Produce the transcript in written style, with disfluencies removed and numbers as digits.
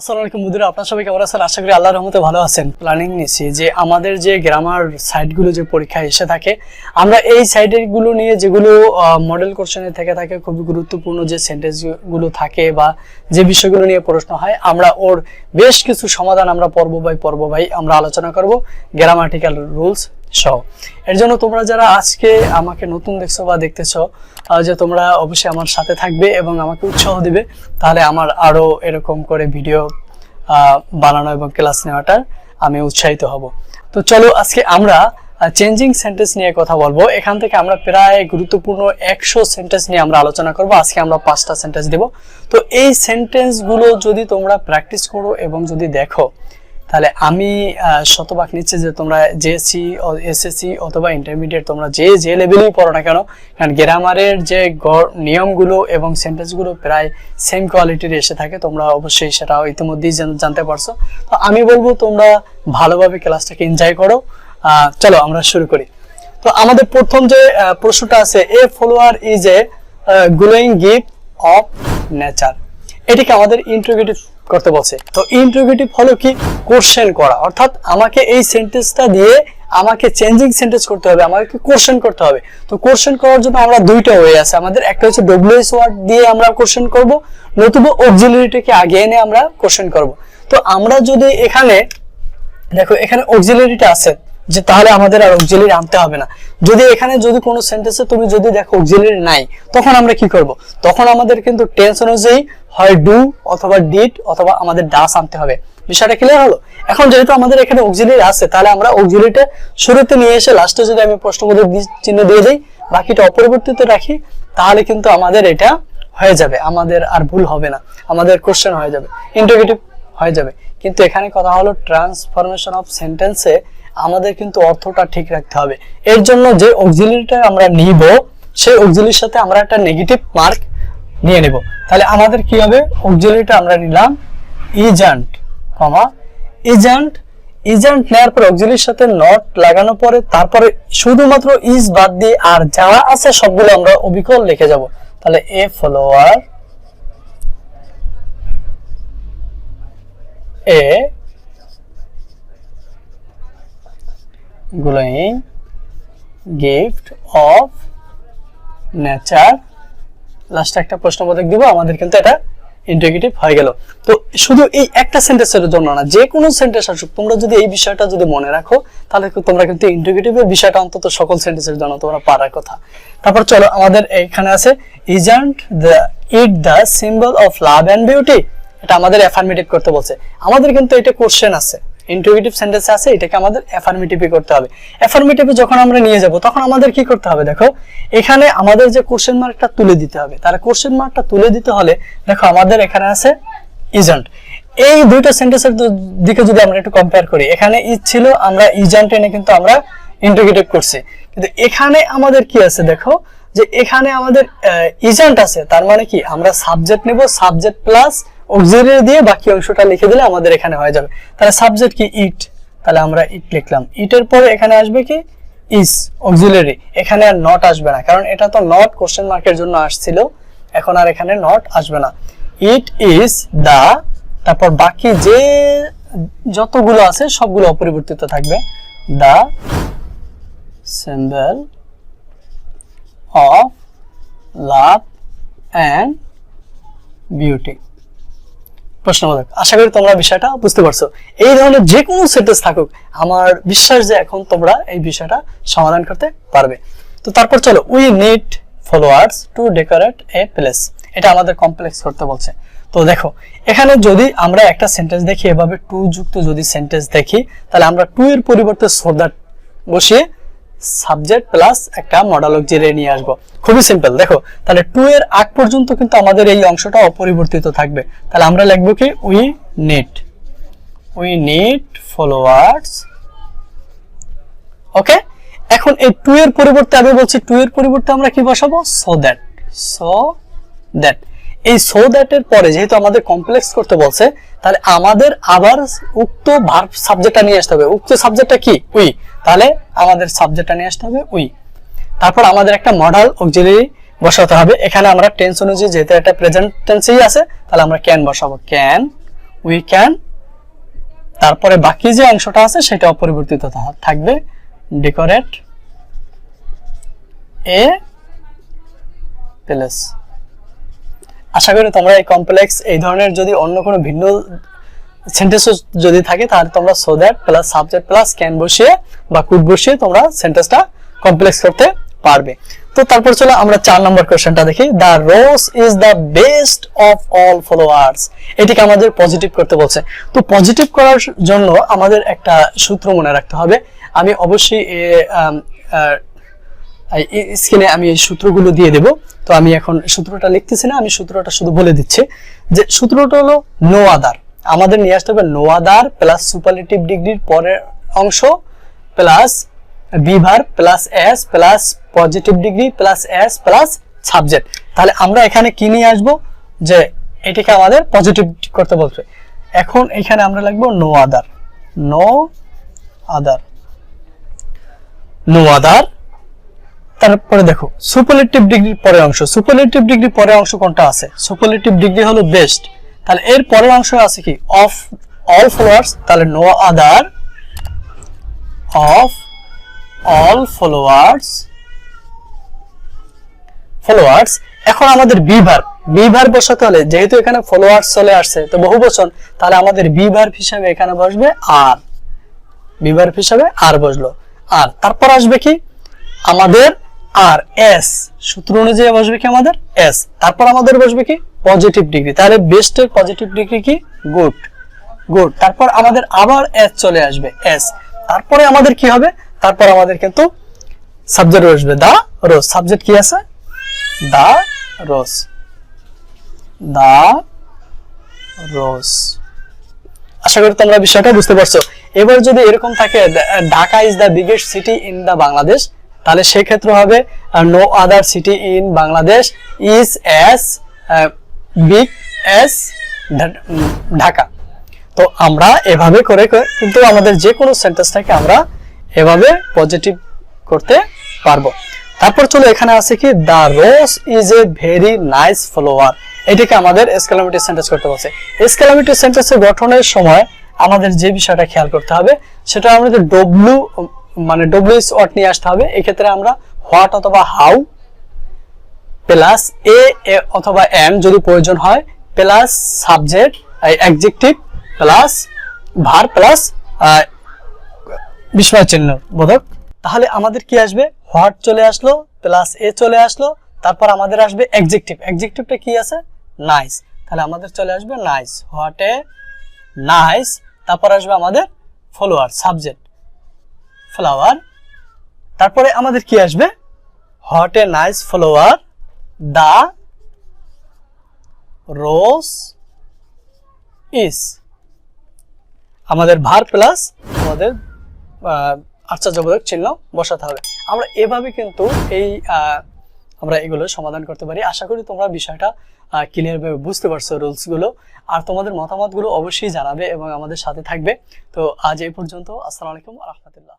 আসসালামু আলাইকুম বন্ধুরা, আপনারা সবাই কেমন আছেন? আশা করি আল্লাহর রহমতে ভালো আছেন। প্ল্যানিং নিয়েছি যে আমাদের যে গ্রামার সাইটগুলো যে পরীক্ষায় এসে থাকে, আমরা এই সাইটগুলো নিয়ে যেগুলো মডেল কোশ্চেনে থেকে থাকে খুবই গুরুত্বপূর্ণ যে সেন্টেন্সগুলো থাকে বা যে বিষয়গুলো নিয়ে প্রশ্ন হয়, আমরা ওর বেশ কিছু সমাধান আমরা পর্ব বাই আমরা আলোচনা করব গ্রামাটিক্যাল রুলস সহ। এর জন্য তোমরা যারা আজকে আমাকে নতুন দেখছো বা দেখতেছো, যে তোমরা অবশ্যই আমার সাথে থাকবে এবং আমাকে উৎসাহ দিবে, তাহলে আমার আরো এরকম করে ভিডিও বানানো এবং ক্লাস নেওয়াটা আমি উৎসাহিত হব। তো চলো আজকে আমরা চেঞ্জিং সেন্টেন্স নিয়ে কথা বলবো। এখান থেকে আমরা প্রায় গুরুত্বপূর্ণ 100 সেন্টেন্স নিয়ে আমরা আলোচনা করব। আজকে আমরা 5টা সেন্টেন্স দেব। তো এই সেন্টেন্সগুলো যদি তোমরা প্র্যাকটিস করো এবং যদি দেখো, তাহলে আমি শতভাগ নিচ্ছি যে তোমরা জেএসসি এসএসসি অথবা ইন্টারমিডিয়েট তোমরা যে লেভেলেই পড়ো না কেন, কারণ গ্রামারের যে নিয়মগুলো এবং সেন্টেন্সগুলো প্রায় সেম কোয়ালিটির এসে থাকে। তোমরা অবশ্যই সেটা ইতিমধ্যেই জানতে পারছো। তো আমি বলবো তোমরা ভালোভাবে ক্লাসটাকে এনজয় করো। চলো আমরা শুরু করি। তো আমাদের প্রথম যে প্রশ্নটা আছে, এ follower is a glowing gift of nature, এটিকে আমাদের ইন্টারোগেটিভ করতে বলছে। তো ইন্টারোগেটিভ হলো কি? কোশ্চেন করা, অর্থাৎ আমাকে এই সেন্টেন্সটা দিয়ে আমাকে চেঞ্জিং সেন্টেন্স করতে হবে, আমাকে কোশ্চেন করতে হবে। তো কোশ্চেন করার জন্য আমরা দুইটা ওয়ে আছে আমাদের। একটা হচ্ছে ডব্লিউএস ওয়ার্ড দিয়ে আমরা কোশ্চেন করব, নতুবা অক্সিলারিটিকে আগে এনে আমরা কোশ্চেন করব। তো আমরা যদি এখানে দেখো, এখানে অক্সিলারিটা আছে, যে তাহলে আমাদের আর অক্সিলারি আনতে হবে না। যদি এখানে যদি কোনো সেন্টেন্সে তুমি যদি দেখো অক্সিলারি নাই, তখন আমরা কি করব? তখন আমাদের কিন্তু টেন্স অনুযায়ী হয় ডু অথবা ডিড অথবা আমাদের ডাস আনতে হবে। বিষয়টা ক্লিয়ার হলো? এখন যেহেতু আমাদের এখানে অক্সিলারি আছে, তাহলে আমরা অক্সিলারিটা শুরুতে নিয়ে এসে লাস্টে যদি আমি প্রশ্নবোধক চিহ্ন দিয়ে দেই, বাকিটা অপরিবর্তিত রাখি, তাহলে কিন্তু আমাদের এটা হয়ে যাবে, আমাদের আর ভুল হবে না, আমাদের কোশ্চেন হয়ে যাবে, ইন্টারোগেটিভ হয়ে যাবে। কিন্তু এখানে কথা হলো ট্রান্সফরমেশন অফ সেন্টেন্সে আমাদের কিন্তু অর্থটা ঠিক রাখতে হবে। এর জন্য যে অক্সিলারিটা আমরা নিব, সেই অক্সিলারির সাথে আমরা একটা নেগেটিভ মার্ক নিয়ে নেব। তাহলে আমাদের কি হবে? অক্সিলারিটা আমরা নিলাম ইজন্ট, ইজন্ট নেওয়ার পর অক্সিলারির সাথে নট লাগানোর পরে তারপরে শুধুমাত্র ইজ বাদ দিয়ে আর যা আছে সবগুলো আমরা অবিকল লিখে যাব। তাহলে এ follower A glowing gift of nature, লাস্টে একটা প্রশ্নবোধক দিব, আমাদের কিন্তু এটা ইন্টারোগেটিভ হয়ে গেল। তো শুধু এই একটা সেন্টেন্সের জন্য না, যে কোনো সেন্টেন্স আসুক, তোমরা যদি এই বিষয়টা যদি মনে রাখো, তাহলে তোমরা কিন্তু ইন্টারোগেটিভের বিষয়টা অন্তত সকল সেন্টেন্সের জন্য তোমরা পারার কথা। তারপর চলো, আমাদের এখানে আছে isn't it the symbol of love and beauty, এটা আমাদের অ্যাফার্মেটিভ করতে বলছে। আমাদের কিন্তু এটা কোশ্চেন আছে, ইন্টারোগেটিভ সেন্টেন্স আছে, এটাকে আমাদের অ্যাফার্মেটিভই করতে হবে। অ্যাফার্মেটিভে যখন আমরা নিয়ে যাব, তখন আমাদের কি করতে হবে? দেখো, এখানে আমাদের যে কোশ্চেন মার্কটা তুলে দিতে হবে। তাহলে কোশ্চেন মার্কটা তুলে দিতে হলে দেখো, আমাদের এখানে আছে ইজন্ট। এই দুইটা সেন্টেন্সের দিকে যদি আমরা একটু কম্পেয়ার করি, এখানে ইজ ছিল, আমরা ইজন্ট এনে কিন্তু আমরা ইন্টারোগেটিভ করছি। কিন্তু এখানে আমাদের কি আছে? দেখো, যে এখানে আমাদের ইজন্ট আছে, তার মানে কি? আমরা সাবজেক্ট নেব, সাবজেক্ট প্লাস অক্সিলারি দিয়ে বাকি অংশটা লিখে দিলে আমাদের এখানে হয়ে যাবে। তাহলে সাবজেক্ট কি? ইট, তাহলে আমরা ইট লিখলাম। ইটের পরে এখানে আসবে কি? Is, auxiliary. এখানে আর নট আসবে না, কারণ এটা তো নট কোশ্চেন মার্কের জন্য আসছিল, এখন আর এখানে নট আসবে না। ইট ইজ দা, তারপর বাকি যে যতগুলো আছে সবগুলো অপরিবর্তিত থাকবে। The symbol of love and beauty, প্রশ্নবোধক। আশা করি তোমরা বিষয়টা বুঝতে পারছো। এই ধরনের যে কোনো সেন্টেন্স থাকুক, আমার বিশ্বাস যে এখন তোমরা এই বিষয়টা সমাধান করতে পারবে। তো তারপর চলো, we need followers two decorate a place, এটা আমাদের কমপ্লেক্স করতে বলছে। তো দেখো, এখানে যদি আমরা একটা সেন্টেন্স দেখি, এভাবে টু যুক্ত যদি সেন্টেন্স দেখি, তাহলে আমরা টু এর পরিবর্তে সো দ্যাট বসিয়ে সাবজেক্ট প্লাস একটা মডেল অক্সিলারি নিয়ে আসবো। খুবই সিম্পল। দেখো, তাহলে টু এর আগ পর্যন্ত কিন্তু আমাদের এই অংশটা অপরিবর্তিত থাকবে। তাহলে আমরা লিখবো কি? We need followers. ওকে, এখন এই টু এর পরিবর্তে আমি বলছি, টু এর পরিবর্তে আমরা কি বসাবো? So that. এই সো দ্যাট এর পরে যেহেতু আমাদের কমপ্লেক্স করতে বলছে, তাহলে আমাদের আবার উক্ত ভার্ব সাবজেক্টটা নিয়ে আসতে হবে। উক্ত সাবজেক্টটা কি? উই। তাহলে আমাদের সাবজেক্টটা নিয়ে আসতে হবে উই। তারপর আমাদের একটা মডেল অক্সিলারি বসাতে হবে। এখানে আমরা টেন্স অনুযায়ী যেহেতু একটা প্রেজেন্ট টেন্সই আছে, তাহলে আমরা ক্যান বসাবো। ক্যান উই ক্যান, তারপরে বাকি যে অংশটা আছে সেটা অপরিবর্তিত থাকবে, ডেকোরেট এ প্লেস। আশা করি তোমরা এই কমপ্লেক্স এই ধরনের যদি অন্য কোনো ভিন্ন সেন্টেন্স যদি থাকে তাহলে তোমরা so that plus subject plus can বসিয়ে বা কুড বসিয়ে তোমরা সেন্টেন্সটা কমপ্লেক্স করতে পারবে। তো তারপর চলো আমরা 4 নম্বর কোশ্চেনটা দেখি। The rose is the best of all followers, এটিকে আমাদের পজিটিভ করতে বলছে। তো পজিটিভ করার জন্য আমাদের একটা সূত্র মনে রাখতে হবে। আমি অবশ্যই স্ক্রিনে আমি এই সূত্রগুলো দিয়ে দেব। তো আমি এখন সূত্রটা লিখতেছি না, আমি সূত্রটা শুধু বলে দিচ্ছি যে সূত্রটা হলো নো আদার, আমাদের নিয়ে আসতে হবে নো আদার প্লাস সুপারলেটিভ ডিগ্রির পরের অংশ plus be verb plus S plus positive degree plus S plus subject. তাহলে আমরা এখানে কি নিয়ে আসবো, যে এটিকে আমাদের পজিটিভ করতে বলছে। এখন এখানে আমরা লিখবো no other, no other, no other. তারপরে দেখো সুপারলেটিভ ডিগ্রির পরের অংশ, সুপারলেটিভ ডিগ্রির পরের অংশ কোনটা আছে, সুপারলেটিভ ডিগ্রি হলো বেস্ট। তাহলে এর পরের অংশ আছে কি অফ অল ফলোয়ার্স, তাহলে no other of all followers, followers. এখন আমাদের বি ভার্ব বসাতে হলে, যেহেতু এখানে ফলোয়ার্স চলে আসছে তো বহুবচন, তাহলে আমাদের বি ভার্ব হিসাবে এখানে বসবে আর, বি ভার্ব হিসাবে আর বসলো আর, তারপর আসবে কি আমাদের আর এস, সূত্র অনুযায়ী বসবে কি আমাদের এস, তারপর আমাদের বসবে কি পজিটিভ ডিগ্রি, তাহলে বেস্টের পজিটিভ ডিগ্রি কি গুড, গুড। তারপর আমাদের আবার এস চলে আসবে এস, তারপরে আমাদের কি হবে, তারপর আমাদের কিন্তু সাবজেক্ট বসবে দা রোজ, সাবজেক্ট কি আছে দা রোজ, দা রোজ। আশা করি তোমরা বিষয়টা বুঝতে পারছো। এবার যদি এরকম থাকে Dhaka is the biggest city in the Bangladesh, তাহলে সেক্ষেত্রে হবে no other city in Bangladesh is as big as Dhaka. তো আমরা এভাবে করে কিন্তু আমাদের যে কোনো সেন্টেন্সটাকে আমরা এভাবে পজিটিভ করতে পারবো। তারপর চলো এখানে আছে কি the rose is a very nice follower, এটাকে আমাদের এক্সক্লেমেটরি সেন্টেন্স করতে বলছে। এক্সক্লেমেটরি সেন্টেন্সের গঠনের সময় আমাদের যে বিষয়টা খেয়াল করতে হবে সেটা আমাদের ডব্লিউ মানে ডব্লিউএস ওয়ার্ড নিয়ে আসতে হবে। এই ক্ষেত্রে আমরা হোয়াট অথবা হাউ প্লাস এ অথবা এন যদি প্রয়োজন হয় plus subject adjective plus verb plus বিস্ময় চিহ্ন বোধক। তাহলে আমাদের কি আসবে, হোয়াট চলে আসলো প্লাস এ চলে আসলো, তারপর আমাদের আসবে অ্যাডজেক্টিভ, অ্যাডজেক্টিভটা কি আছে নাইস, তাহলে আমাদের চলে আসবে নাইস, হোয়াট এ নাইস। তারপর আসবে আমাদের ফলোয়ার সাবজেক্ট ফ্লাওয়ার, তারপরে আমাদের কি আসবে what a nice follower the rose is, আমাদের ভার প্লাস আমাদের আশ্চর্যবোধক চিহ্ন বসাতে হবে। আমরা এভাবে কিন্তু আমরা এগুলো সমাধান করতে পারি। আশা করি তোমরা বিষয়টা ক্লিয়ার ভাবে বুঝতে পারছো রুলস গুলো, আর তোমাদের মতামত গুলো অবশ্যই জানাবে এবং আমাদের সাথে থাকবে। তো আজ এই পর্যন্ত, আসসালামু আলাইকুম ওয়া রাহমাতুল্লাহ।